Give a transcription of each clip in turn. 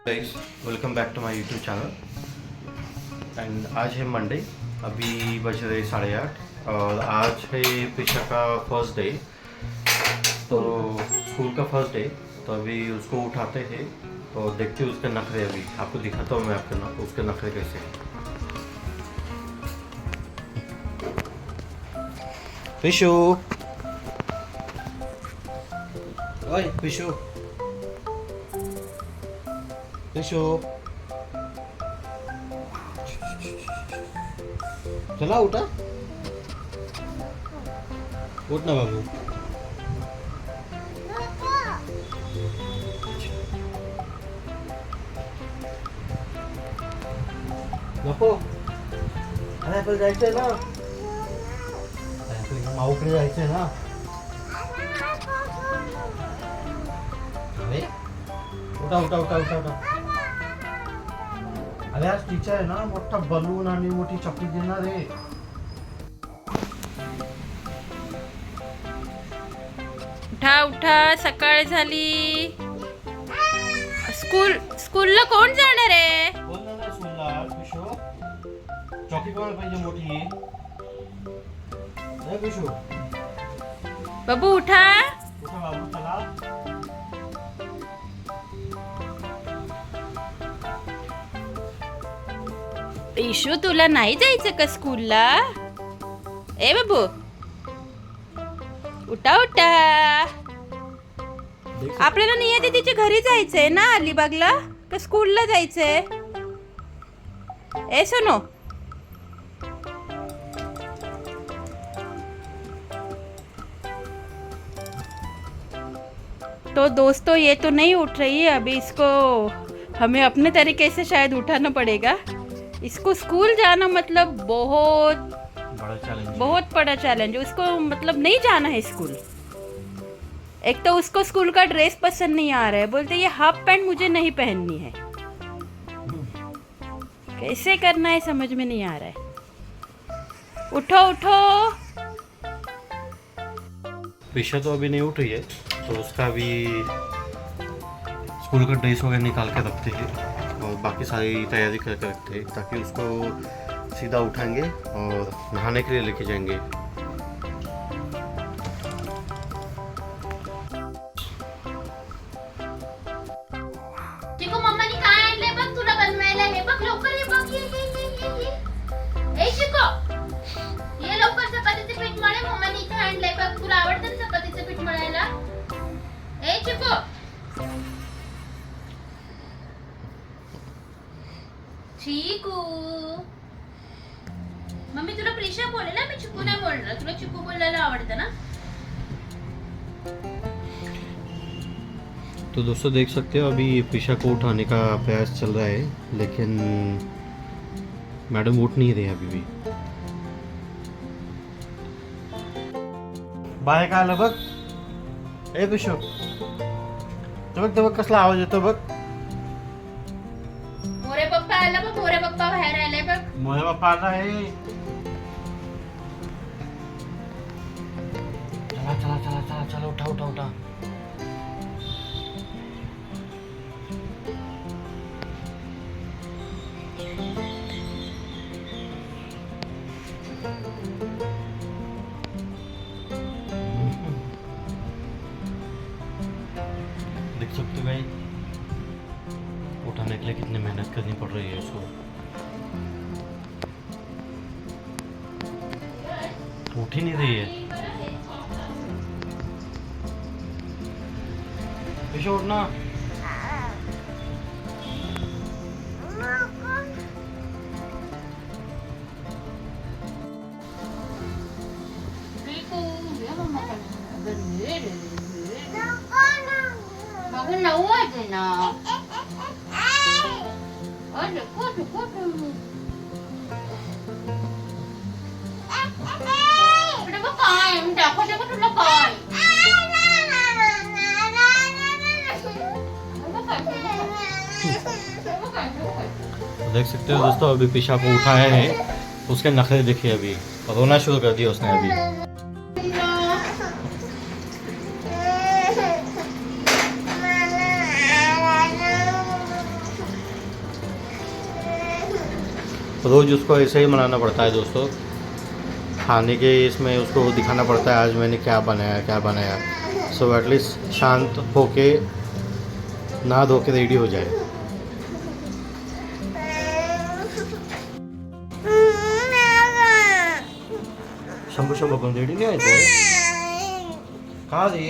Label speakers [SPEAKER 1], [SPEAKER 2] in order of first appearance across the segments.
[SPEAKER 1] Guys, welcome back to my YouTube channel. And आज है Monday, अभी बज रहे 8:30 और आज है प्रिशा का फर्स्ट डे, तो स्कूल का फर्स्ट डे। तो अभी उसको उठाते हैं, तो देखते हैं उसके नखरे। अभी आपको दिखाता हूँ मैं आपके उसके नखरे कैसे हैं। पिशु, ओए पिशु, पिशु, चला उठा, उठ ना बाबू। नको, अरे पण जायचंय ना, माऊकडे जायचंय ना। अरे उठा उठा उठा उठा उठा। अरे आज टीचर आहे ना, मोठा बलून आणि मोठी चॉकलेट देणार आहे।
[SPEAKER 2] उठा उठा, सकाळ झाली। स्कूलला कोण जाणार आहे?
[SPEAKER 1] बोल ना सुनला पिशू, चॉकलेट कोणाला पाहिजे मोठी? ए पिशू,
[SPEAKER 2] बाबू उठा।
[SPEAKER 1] उठा बाबू, चला।
[SPEAKER 2] इशू, तुला नाही जायचं का स्कूलला? ए बाबू, उठा उठा। आपल्याला नियती दीदीच्या घरी जायचंय ना, अलिबागला, का स्कूलला जायचंय? ए सुनो, तो दोस्तों ये तो नहीं उठ रही है अभी। इसको हमें अपने तरीके से शायद उठाना पड़ेगा। इसको स्कूल जाना मतलब बहुत बड़ा चैलेंज है। उसको मतलब नहीं जाना है स्कूल। एक तो उसको स्कूल का ड्रेस पसंद नहीं आ रहा है, बोलते ये हाफ पैंट मुझे नहीं पहननी है। कैसे करना है समझ में नहीं आ रहा है। उठो उठो।
[SPEAKER 1] प्रिशा तो अभी नहीं उठ रही है, तो उसका भी स्कूल का ड्रेस वगैरह निकाल के रखते हैं और बाकी सारी तैयारी करके रखते हैं, ताकि उसको सीधा उठाएंगे और नहाने के लिए लेके जाएंगे।
[SPEAKER 3] चिकू, मम्मानी काय आणलंय बघ तुला बनवायला। हे बघ लवकर, हे बघ, ये ए चिकू, ये लवकर चपातीचं पीठ मळे। मम्मानी इथे आणलंय बघ, तुला आवडतं ना चपातीचं पीठ मळायला? ए चिकू, चिकू, मम्मी तुला प्रिशा बोले ना, मी चिकू नाही बोलणार। तुला चिकू बोलायला आवडतं ना?
[SPEAKER 1] तो दोस्तों देख सकते हो, अभी प्रिशा को उठाने का प्रयास चल रहा है, लेकिन मैडम उठ नहीं रही अभी भी। बाहेर काय आलं बघ। ए पिशू, ते बघ कसला आवाज येतो बघ।
[SPEAKER 3] मोरे पप्पा आला बघ, मोरे पप्पा बाहेर आले बघ।
[SPEAKER 1] मोरे पप्पा आला आहे। चला चला चला चला चला, उठा उठा उठा। देख सकते हो भाई, उठाने के लिए कितनी मेहनत करनी पड़ रही है उसको। उठ ही नहीं रही है। पिशू उठना।
[SPEAKER 3] बघ नऊ वाजले ना। अरे कोट कोट, इकडे बघ काय मी दाखवते का तुला काय?
[SPEAKER 1] तो देख सकते हो दोस्तों, अभी पिशा को उठाया है, उसके नखरे देखिए अभी, रोना शुरू कर दिया उसने अभी। रोज़ उसको ऐसे ही मनाना पड़ता है दोस्तों। खाने के इसमें उसको दिखाना पड़ता है आज मैंने क्या बनाया। सो एटलीस्ट शांत होके नहा धो के रेडी हो जाए। शंभू पण रेडी नाही व्हायचं का रे?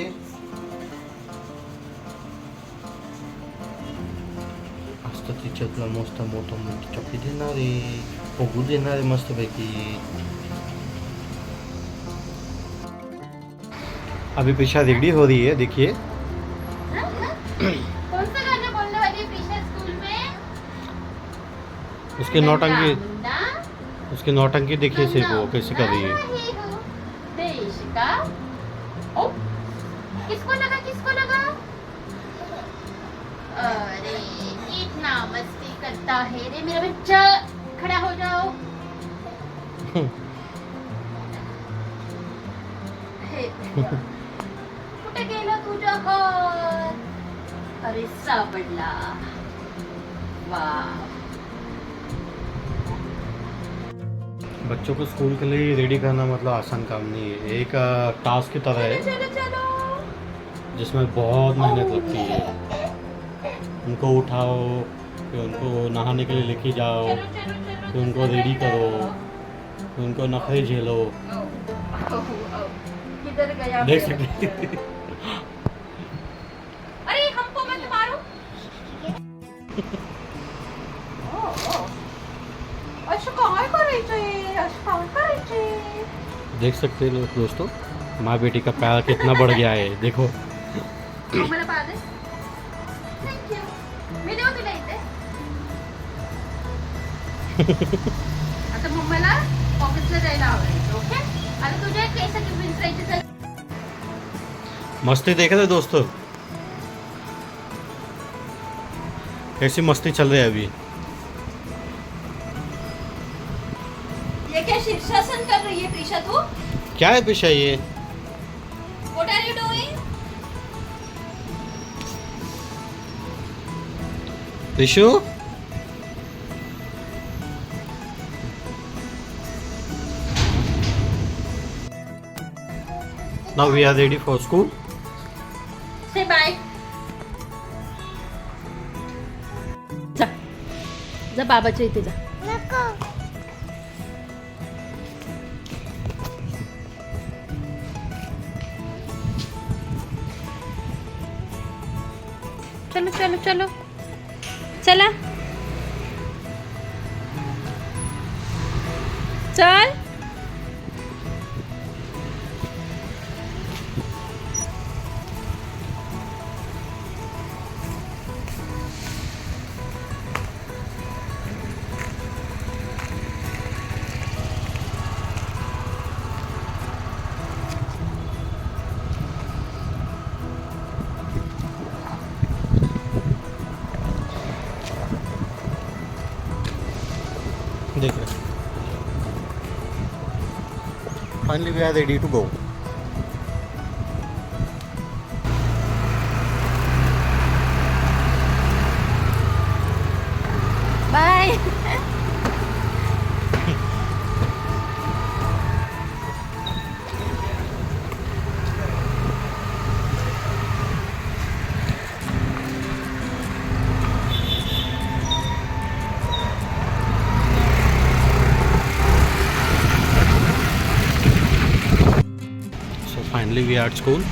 [SPEAKER 1] असतं तिच्यातला मस्त मोठं चॉकलेट देणार आहे, बघू देणार आहे मस्तपैकी। अभी प्रिशा रेडी हो रही है, देखिए।
[SPEAKER 3] कौन सा गाना बोलने वाली है प्रीशा स्कूल में?
[SPEAKER 1] उसकी नौटंकी देखिए सिर्फ वो कैसे कर रही है।
[SPEAKER 3] देश का ओ किसको लगा? अरे कितना मस्ती करता है रे मेरा बच्चा। खड़ा हो जाओ। हे कुठे गेला तुझा हात? अरे सापडला। वाह।
[SPEAKER 1] बच्चों को स्कूल के लिए रेडी करना मतलब आसान काम नहीं है, एक टास्क की तरह है
[SPEAKER 3] चलो।
[SPEAKER 1] जिसमें बहुत मेहनत लगती है। उनको उठाओ, फिर उनको नहाने के लिए लेके जाओ, फिर उनको रेडी करो, फिर उनको नखरे झेलो।
[SPEAKER 3] किधर गया?
[SPEAKER 1] देख सकते
[SPEAKER 3] अरे हमको मत मारो।
[SPEAKER 1] देख सकते हैं लोग दोस्तों, माँ बेटी का प्यार कितना बढ़ गया है, देखो।
[SPEAKER 3] मला पाहते। Thank you. मी देऊ तुला इथे। आता मम्माला ऑफिसला जायला आवडेल, ओके? आता तुझ्या केसाची विंचरायची तर
[SPEAKER 1] मस्ती देख रहे हो दोस्तों, कैसी मस्ती चल रही है अभी।
[SPEAKER 3] ये क्या शीर्षासन कर रही है प्रीशा तू?
[SPEAKER 1] क्या है पेशा ये?
[SPEAKER 3] What are you doing?
[SPEAKER 1] पेशु now we are ready for school.
[SPEAKER 3] Say bye. जा बाबाच्या इथे जा. चलो चला चल.
[SPEAKER 1] देख रहे finally we are ready to go.
[SPEAKER 3] Bye.
[SPEAKER 1] Finally we are at school.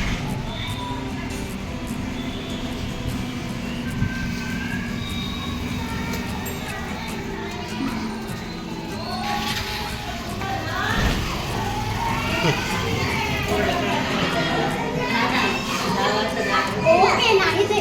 [SPEAKER 3] Okay नाही ते.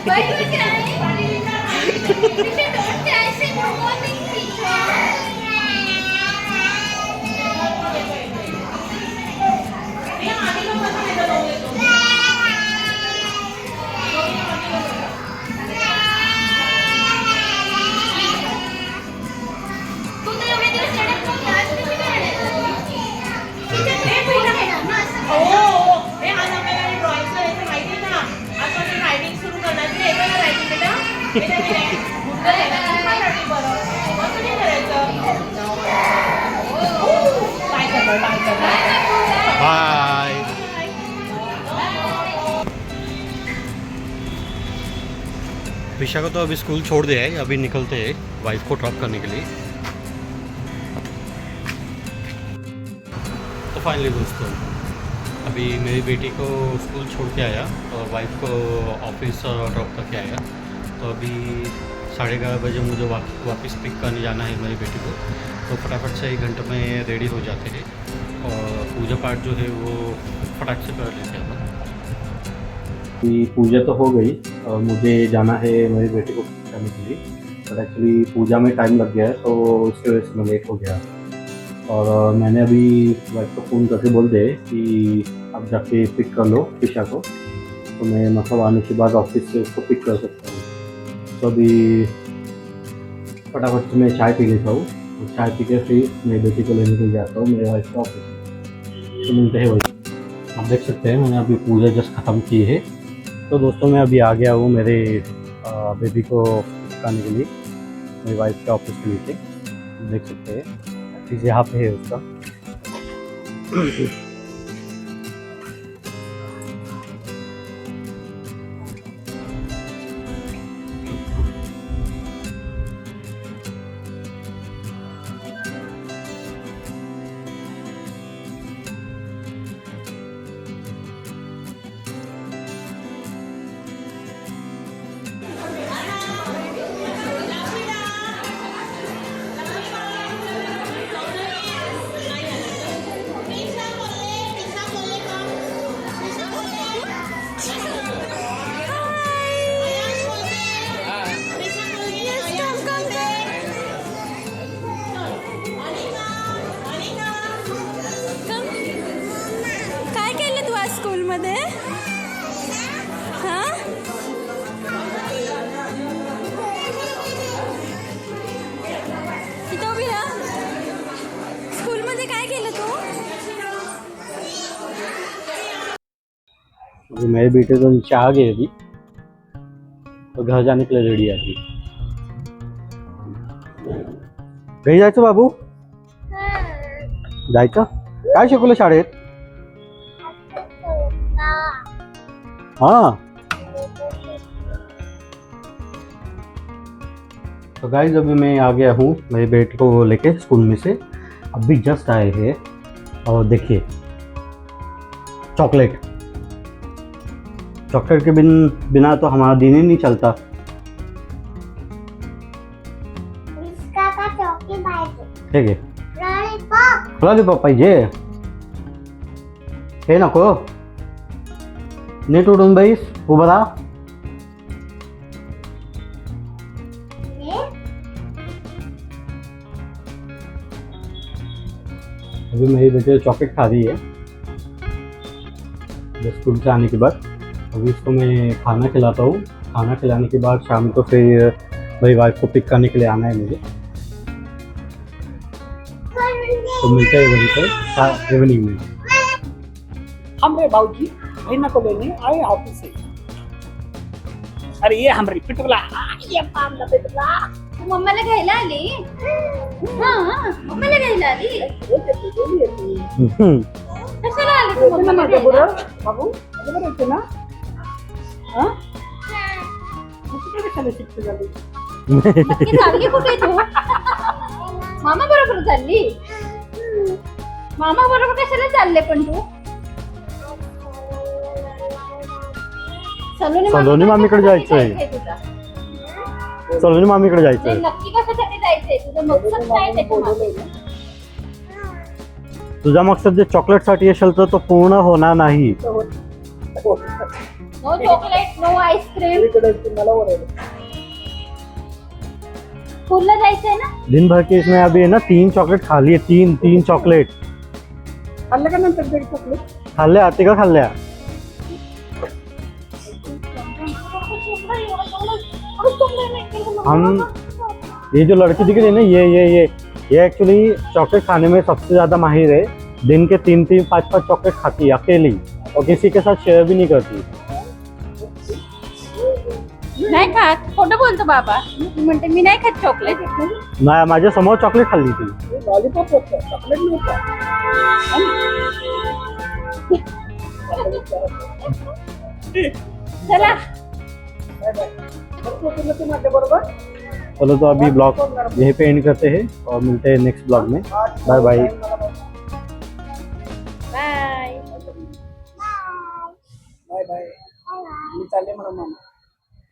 [SPEAKER 3] Why are you crying? Don't cry. Say good morning, teacher.
[SPEAKER 1] Bye. Prisha को तो अभी स्कूल छोड़ दिया है, अभी निकलते हैं वाइफ को ड्रॉप करने के लिए। तो फाइनली दोस्तों अभी मेरी बेटी को स्कूल छोड़ के आया और वाइफ को ऑफिस ड्रॉप करके आया। तो अभी 11:30 बजे मुझे वापस पिक करने जाना है मेरी बेटी को। तो फटाफट से 1 घंटे में रेडी हो जाते हैं और पूजा पाठ जो है वो फटाक से कर लेते हैं। पूजा तो हो गई और मुझे जाना है मेरी बेटी को पिक करने के लिए, पर एक्चुअली पूजा में टाइम लग गया है तो उसकी वजह से मैं लेट हो गया। और मैंने अभी वाइफ को फ़ोन करके बोल दे कि आप जाके पिक कर लो प्रिशा को, तो मैं मतलब आने के बाद ऑफिस से उसको पिक कर सकता हूँ। तो अभी फटाफट से मैं चाय पी लेता हूँ, तो चाय पी के फिर मेरी बेटी को लेने के लिए जाता हूँ मेरे वाइफ के ऑफिस। तो मिलते हैं वही। आप देख सकते हैं मैंने अभी पूजा जस्ट ख़त्म की है। तो दोस्तों मैं अभी आ गया हूँ मेरे बेबी को पिक करने के लिए मेरी वाइफ के ऑफिस के नीचे। देख सकते हैं चीज़ यहाँ पे है उसका।
[SPEAKER 2] काय केलं तू आज स्कूलमध्ये? हां इथं उभी राहा. स्कूलमध्ये काय केलं तू?
[SPEAKER 1] अभी मेरी बेटी तो नीचे आ गई अभी, तो घर जाने के लिए रेडी है अभी। घरी जायचं बाबू? जायचं? काय शिकवलं शाळेत? हाँ तो गाइस अभी मैं आ गया हूँ मेरी बेटी को लेके स्कूल में से। अभी जस्ट आए हैं और देखिए चॉकलेट के बिना तो हमारा दिन ही नहीं चलता। ठीक है लॉलीपॉप पाहिजे हे नको नीट उठून बैस उभं राहा। अभी मेरी बेटी चॉकलेट खा रही है स्कूल से आने के बाद। अभी इसको मैं खाना खिलाता हूँ, खाना खिलाने के बाद शाम को फिर मेरी वाइफ को पिक करने के लिए आना है मुझे। तो मिलते हैं वहीं पर इवनिंग में।
[SPEAKER 4] हमरे बाबूजी बहना को लेने आए ऑफिस से। अरे ये हमारी पिटुला, ये पामला पिटुला
[SPEAKER 3] तू मम्माला घ्यायला आली? हां मम्माला घ्यायला आली. कशाला आली तू मम्माला घ्यायला?
[SPEAKER 4] बाबू बरोबर आहे ना? हां कशाला शिकते झाली?
[SPEAKER 3] नक्की चालली कुठे तू? मामा बरोबर चालली? मामा बरोबर कशाला चालले पण तू?
[SPEAKER 1] सलोनी मामीकडे जायचंय. सलोनी मामीकडे जायचंय.
[SPEAKER 3] नक्की कशासाठी जायचंय? तुझं मकसद काय त्याच्यामध्ये?
[SPEAKER 1] तुझा मकसद जे चॉकलेट साठी असेल तर तो पूर्ण होणार नाही.
[SPEAKER 3] No chocolate no ice cream.
[SPEAKER 4] मला ओरडलं.
[SPEAKER 3] स्कूलला जायचंय ना?
[SPEAKER 1] दिन भर के इसमें अभी है ना 3 चॉकलेट खा लिए. 3 चॉकलेट
[SPEAKER 4] खाल्लं का नंतर ते चॉकलेट?
[SPEAKER 1] खाल्ल्या आते का खाल्ल्या? हम ये जो लड़की दिख रही है ना ये एक्चुअली चॉकलेट खाने में सबसे ज़्यादा माहिर है। दिन के 3-3, 5-5 चॉकलेट खाती है अकेली और किसी के साथ शेयर भी नहीं करती।
[SPEAKER 2] नाही खात खोटं बोलतो बाबा मी म्हणते मी नाही खात चॉकलेट
[SPEAKER 1] नाही माझ्या समोर चॉकलेट खाल्ली ती
[SPEAKER 4] लॉलीपॉप होतं चॉकलेट नव्हतं
[SPEAKER 2] चला
[SPEAKER 4] बरोबर
[SPEAKER 1] चलो तो अभी ब्लॉग यहीं पे एंड करते हैं और मिलते हैं नेक्स्ट ब्लॉग में bye bye
[SPEAKER 2] bye
[SPEAKER 4] bye bye मी चालले म्हणा मामा